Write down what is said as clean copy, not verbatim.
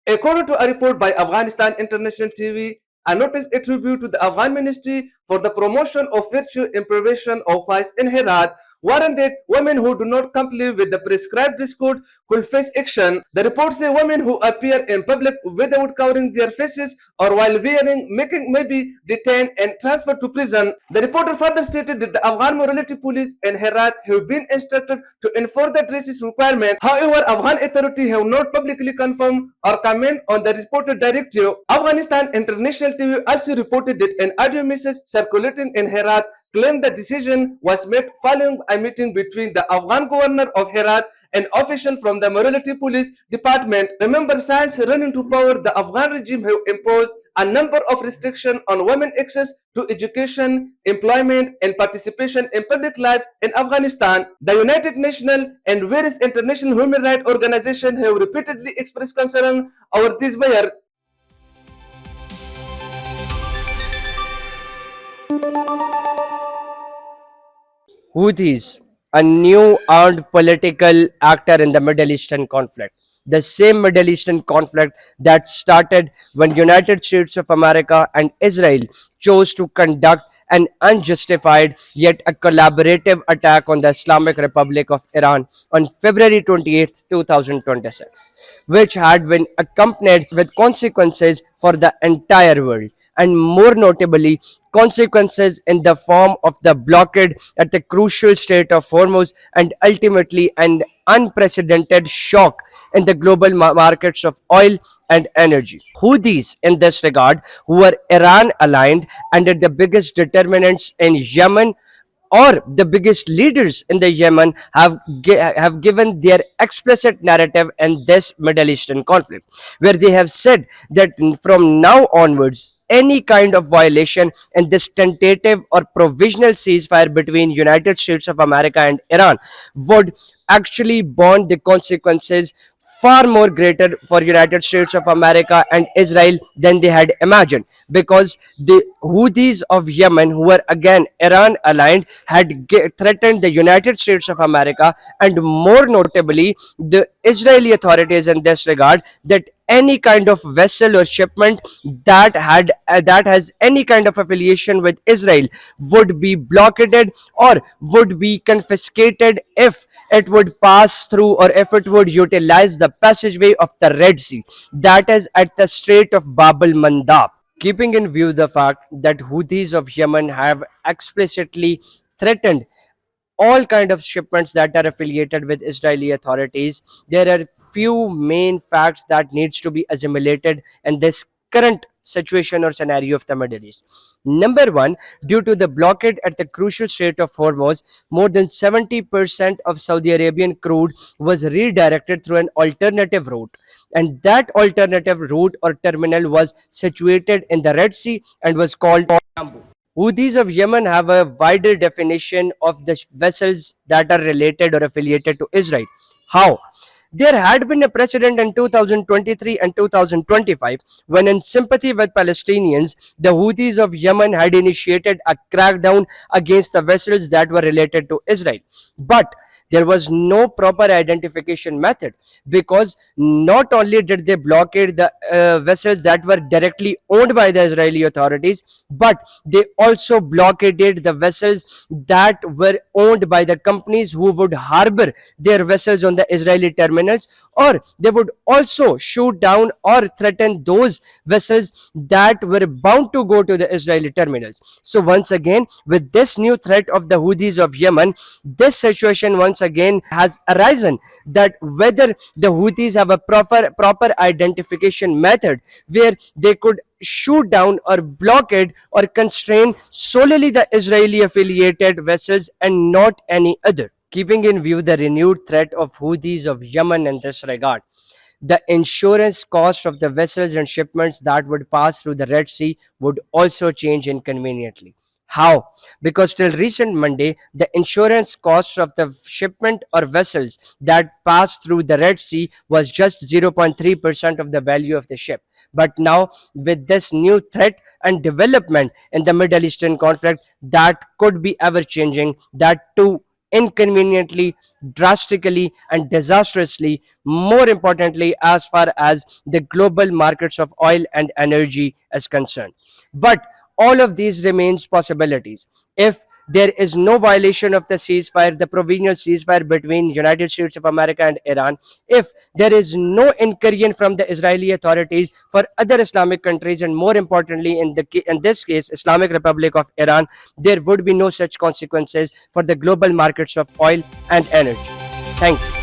According to a report by Afghanistan International TV, a notice attributed to the Afghan Ministry for the Promotion of Virtue and Prevention of Vice in Herat warned that women who do not comply with the prescribed dress code could face action. The report says women who appear in public without covering their faces or while wearing making may be detained and transferred to prison. The reporter further stated that the Afghan morality police in Herat have been instructed to enforce the dresses requirement. However, Afghan authorities have not publicly confirmed or comment on the reported directive. Afghanistan International TV also reported that an audio message circulating in Herat claimed the decision was made following a meeting between the Afghan governor of Herat and official from the morality police department. Remember, since running to power, the Afghan regime have imposed a number of restrictions on women access to education, employment, and participation in public life in Afghanistan. The United Nations and various international human rights organizations have repeatedly expressed concern over these measures. Houthis, a new armed political actor in the Middle Eastern conflict. The same Middle Eastern conflict that started when United States of America and Israel chose to conduct an unjustified yet a collaborative attack on the Islamic Republic of Iran on February 28, 2026, which had been accompanied with consequences for the entire world, and more notably consequences in the form of the blockade at the crucial Strait of Hormuz and ultimately an unprecedented shock in the global markets of oil and energy. Houthis, in this regard, who are Iran aligned and are the biggest determinants in Yemen, or the biggest leaders in the Yemen, have given their explicit narrative in this Middle Eastern conflict, where they have said that from now onwards, any kind of violation in this tentative or provisional ceasefire between United States of America and Iran would actually bond the consequences far more greater for United States of America and Israel than they had imagined, because the Houthis of Yemen, who were again Iran aligned, had threatened the United States of America and more notably the Israeli authorities in this regard, that any kind of vessel or shipment that has any kind of affiliation with Israel would be blockaded or would be confiscated if it would pass through or if it would utilize the passageway of the Red Sea, that is at the Strait of Bab al Mandab. Keeping in view the fact that Houthis of Yemen have explicitly threatened all kind of shipments that are affiliated with Israeli authorities, there are few main facts that needs to be assimilated in this current situation or scenario of the Middle East. Number one, due to the blockade at the crucial Strait of Hormuz, more than 70% of Saudi Arabian crude was redirected through an alternative route, and that alternative route or terminal was situated in the Red Sea and was called Yanbu. Houthis of Yemen have a wider definition of the vessels that are related or affiliated to Israel. How? There had been a precedent in 2023 and 2025 when, in sympathy with Palestinians, the Houthis of Yemen had initiated a crackdown against the vessels that were related to Israel. But there was no proper identification method, because not only did they blockade the vessels that were directly owned by the Israeli authorities, but they also blockaded the vessels that were owned by the companies who would harbor their vessels on the Israeli terminals, or they would also shoot down or threaten those vessels that were bound to go to the Israeli terminals. So once again, with this new threat of the Houthis of Yemen, this situation once again has arisen, that whether the Houthis have a proper identification method where they could shoot down or blockade or constrain solely the Israeli affiliated vessels and not any other. Keeping in view the renewed threat of Houthis of Yemen in this regard, the insurance cost of the vessels and shipments that would pass through the Red Sea would also change inconveniently. How? Because till recent Monday, the insurance cost of the shipment or vessels that passed through the Red Sea was just 0.3% of the value of the ship. But now, with this new threat and development in the Middle Eastern conflict that could be ever changing, that too inconveniently, drastically, and disastrously, more importantly, as far as the global markets of oil and energy is concerned. But all of these remains possibilities if there is no violation of the ceasefire, the provisional ceasefire between United States of America and Iran, if there is no incursion from the Israeli authorities for other Islamic countries, and more importantly, in this case, Islamic Republic of Iran, there would be no such consequences for the global markets of oil and energy. Thank you.